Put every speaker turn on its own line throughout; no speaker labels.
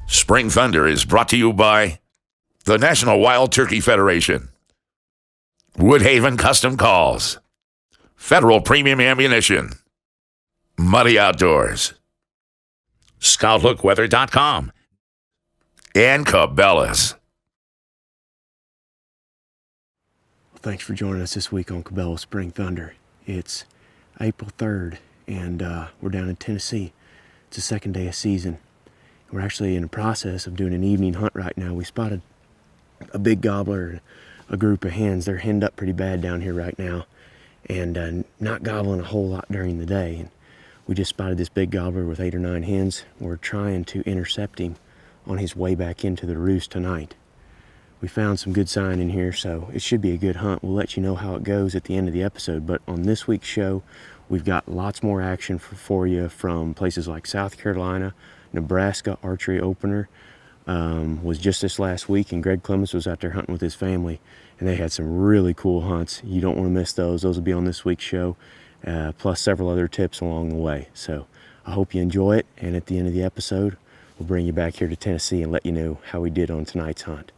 Spring Thunder is brought to you by the National Wild Turkey Federation, Woodhaven Custom Calls, Federal Premium Ammunition, Muddy Outdoors, ScoutLookWeather.com, and Cabela's.
Thanks for joining us this week on Cabela Spring Thunder. It's April 3rd, and we're down in Tennessee. It's the second day of season. We're actually in the process of doing an evening hunt right now. We spotted a big gobbler, a group of hens. They're henned up pretty bad down here right now, and not gobbling a whole lot during the day. And we just spotted this big gobbler with 8 or 9 hens. We're trying to intercept him on his way back into the roost tonight. We found some good sign in here, so it should be a good hunt. We'll let you know how it goes at the end of the episode. But on this week's show, we've got lots more action for you from places like South Carolina. Nebraska archery opener was just this last week, and Greg Clements was out there hunting with his family, and they had some really cool hunts. You don't want to miss those. Those will be on this week's show, plus several other tips along the way. So I hope you enjoy it, and at the end of the episode, we'll bring you back here to Tennessee and let you know how we did on tonight's hunt.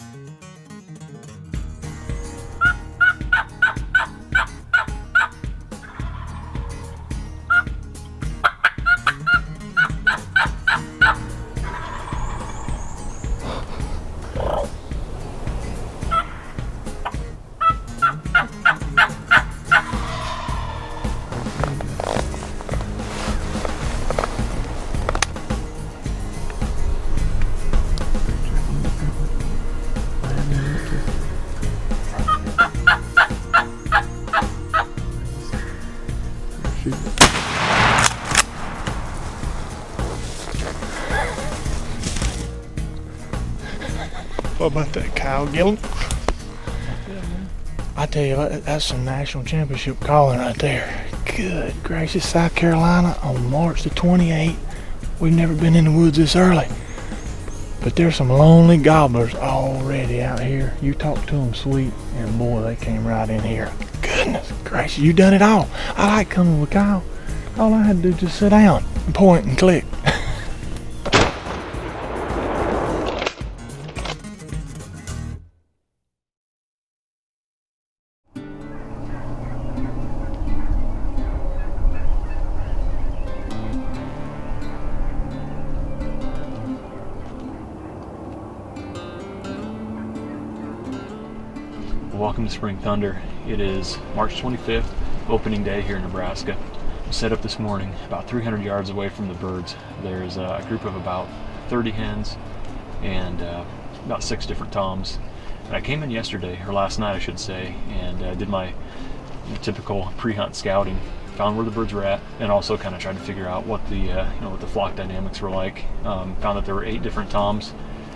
What about that Kyle Gillen? I tell you what, that's some national championship calling right there. Good gracious, South Carolina on March the 28th. We've never been in the woods this early. But there's some lonely gobblers already out here. You talk to them sweet, and boy, they came right in here. Goodness gracious, you done it all. I like coming with Kyle. All I had to do was just sit down and point and click.
Welcome to Spring Thunder. It is March 25th, opening day here in Nebraska. I'm set up this morning about 300 yards away from the birds. There's a group of about 30 hens and about 6 different toms. And I came in yesterday, or last night I should say, and did my typical pre-hunt scouting. Found where the birds were at, and also kind of tried to figure out what the what the flock dynamics were like. Found that there were 8 different toms,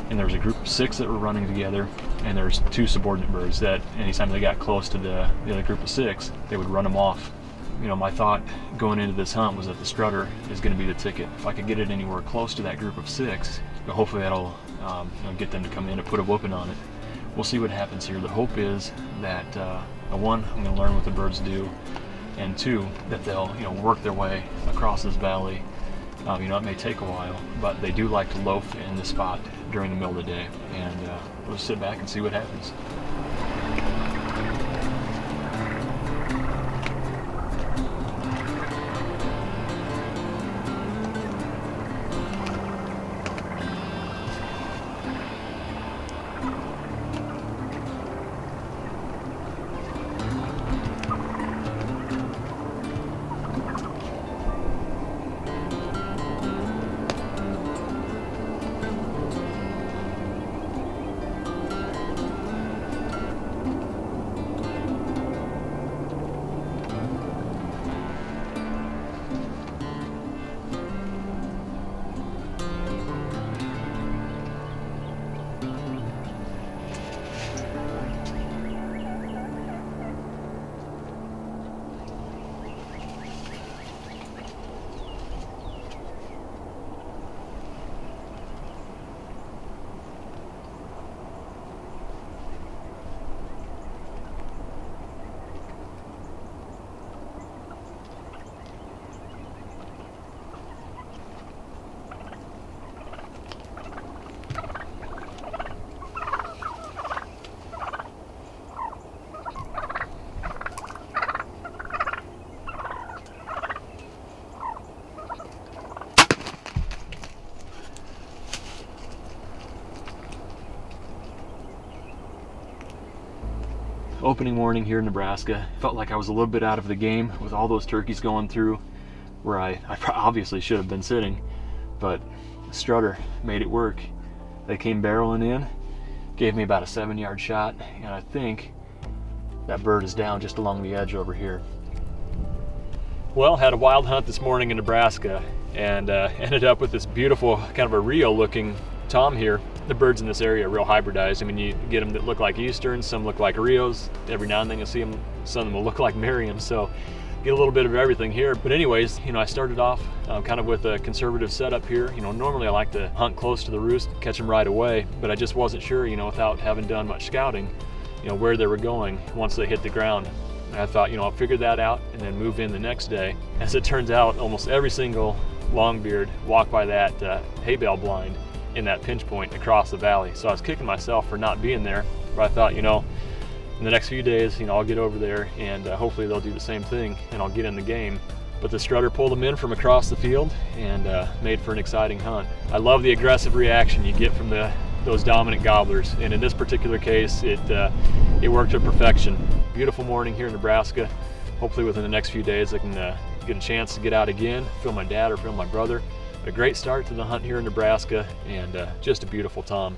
and there was a group of 6 that were running together, and there's 2 subordinate birds that anytime they got close to the other group of 6, they would run them off. You know, my thought going into this hunt was that the strutter is going to be the ticket. If I could get it anywhere close to that group of 6, hopefully that'll get them to come in and put a whooping on it. We'll see what happens here. The hope is that 1, I'm going to learn what the birds do, and 2, that they'll work their way across this valley. It may take a while, but they do like to loaf in this spot during the middle of the day, and we'll just sit back and see what happens. opening morning here in Nebraska. Felt like I was a little bit out of the game with all those turkeys going through where I obviously should have been sitting, but the strutter made it work. They came barreling in, gave me about a 7-yard shot, and I think that bird is down just along the edge over here. Well, had a wild hunt this morning in Nebraska and ended up with this beautiful kind of a Rio looking tom here. The birds in this area are real hybridized. I mean, you get them that look like Easterns, some look like Rios. Every now and then you'll see them, some of them will look like Merriams. So get a little bit of everything here. But anyways, I started off kind of with a conservative setup here. Normally I like to hunt close to the roost, catch them right away, but I just wasn't sure, without having done much scouting, where they were going once they hit the ground. And I thought, I'll figure that out and then move in the next day. As it turns out, almost every single longbeard walked by that hay bale blind in that pinch point across the valley. So I was kicking myself for not being there, but I thought, in the next few days, I'll get over there and hopefully they'll do the same thing and I'll get in the game. But the strutter pulled them in from across the field and made for an exciting hunt. I love the aggressive reaction you get from those dominant gobblers, and in this particular case, it worked to perfection. Beautiful morning here in Nebraska. Hopefully within the next few days I can get a chance to get out again, film my dad or film my brother. A great start to the hunt here in Nebraska, and just a beautiful tom.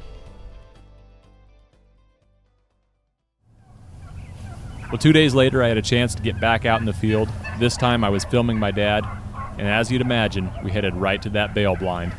Well, 2 days later, I had a chance to get back out in the field. This time I was filming my dad, and as you'd imagine, we headed right to that bale blind.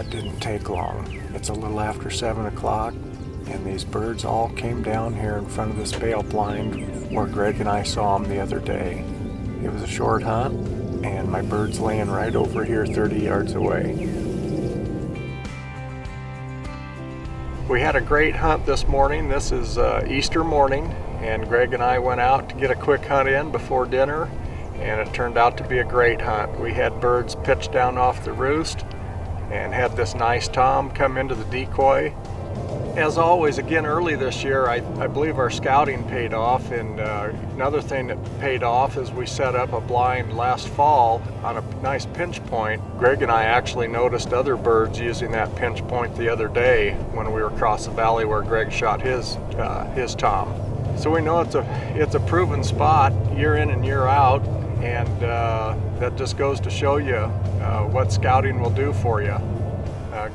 Didn't take long. It's a little after 7 o'clock and these birds all came down here in front of this bale blind where Greg and I saw them the other day. It was a short hunt and my bird's laying right over here 30 yards away. We had a great hunt this morning. This is Easter morning and Greg and I went out to get a quick hunt in before dinner and it turned out to be a great hunt. We had birds pitch down off the roost and had this nice tom come into the decoy. As always, again early this year, I believe our scouting paid off, and another thing that paid off is we set up a blind last fall on a nice pinch point. Greg and I actually noticed other birds using that pinch point the other day when we were across the valley where Greg shot his tom. So we know it's a proven spot year in and year out, and that just goes to show you what scouting will do for you.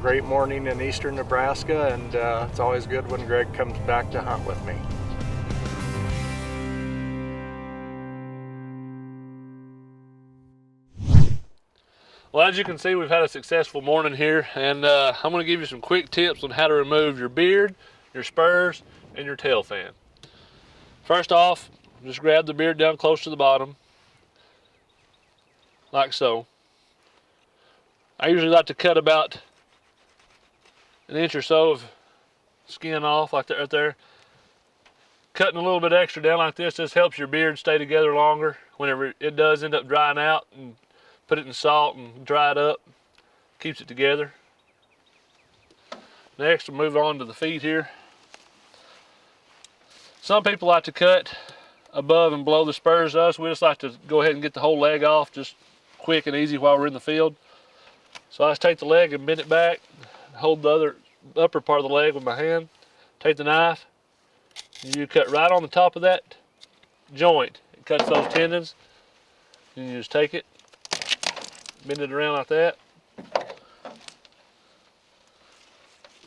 Great morning in eastern Nebraska, and it's always good when Greg comes back to hunt with me.
Well, as you can see, we've had a successful morning here, and I'm going to give you some quick tips on how to remove your beard, your spurs, and your tail fan. First off, just grab the beard down close to the bottom, like so. I usually like to cut about an inch or so of skin off, like that right there. cutting a little bit extra down like this helps your beard stay together longer whenever it does end up drying out, and put it in salt and dry it up, keeps it together. Next, we'll move on to the feet here. Some people like to cut above and below the spurs. Us, we just like to go ahead and get the whole leg off just quick and easy while we're in the field. So I just take the leg and bend it back, hold the upper part of the leg with my hand, take the knife, and you cut right on the top of that joint. It cuts those tendons, and you just take it, bend it around like that,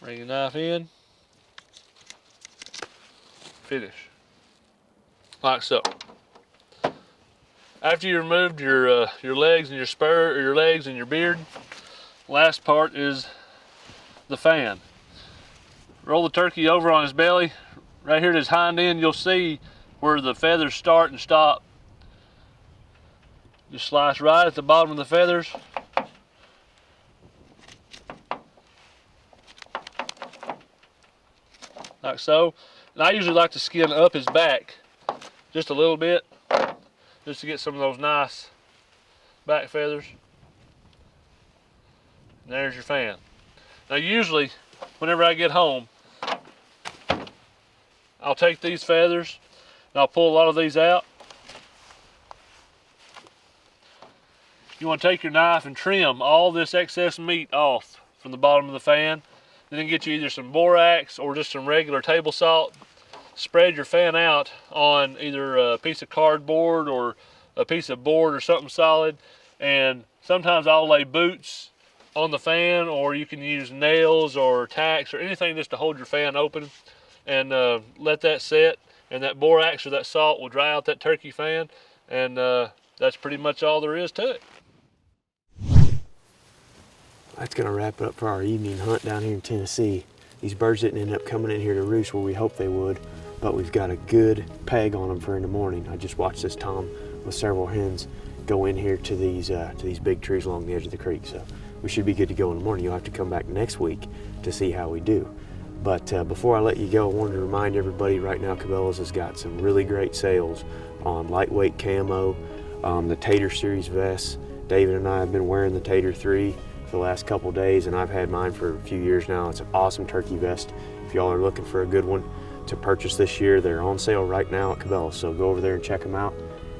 bring your knife in, finish, like so. After you removed your legs and your spur, or your legs and your beard, last part is the fan. Roll the turkey over on his belly. Right here at his hind end, you'll see where the feathers start and stop. Just slice right at the bottom of the feathers. Like so. And I usually like to skin up his back just a little bit, just to get some of those nice back feathers. And there's your fan. Now usually, whenever I get home, I'll take these feathers and I'll pull a lot of these out. You want to take your knife and trim all this excess meat off from the bottom of the fan. Then get you either some borax or just some regular table salt. Spread your fan out on either a piece of cardboard or a piece of board or something solid. And sometimes I'll lay boots on the fan, or you can use nails or tacks or anything just to hold your fan open, and let that set, and that borax or that salt will dry out that turkey fan, and that's pretty much all there is to it.
That's gonna wrap it up for our evening hunt down here in Tennessee. These birds didn't end up coming in here to roost where we hoped they would, but we've got a good peg on them for in the morning. I just watched this tom with several hens go in here to these big trees along the edge of the creek, so we should be good to go in the morning. You'll have to come back next week to see how we do. But before I let you go, I wanted to remind everybody right now, Cabela's has got some really great sales on lightweight camo, the Tater Series vests. David and I have been wearing the Tater 3 for the last couple days, and I've had mine for a few years now. It's an awesome turkey vest. If y'all are looking for a good one to purchase this year, they're on sale right now at Cabela's, so go over there and check them out.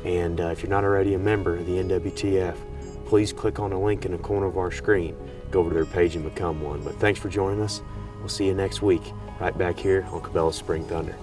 And if you're not already a member of the NWTF, please click on the link in the corner of our screen. Go over to their page and become one. But thanks for joining us. We'll see you next week, right back here on Cabela's Spring Thunder.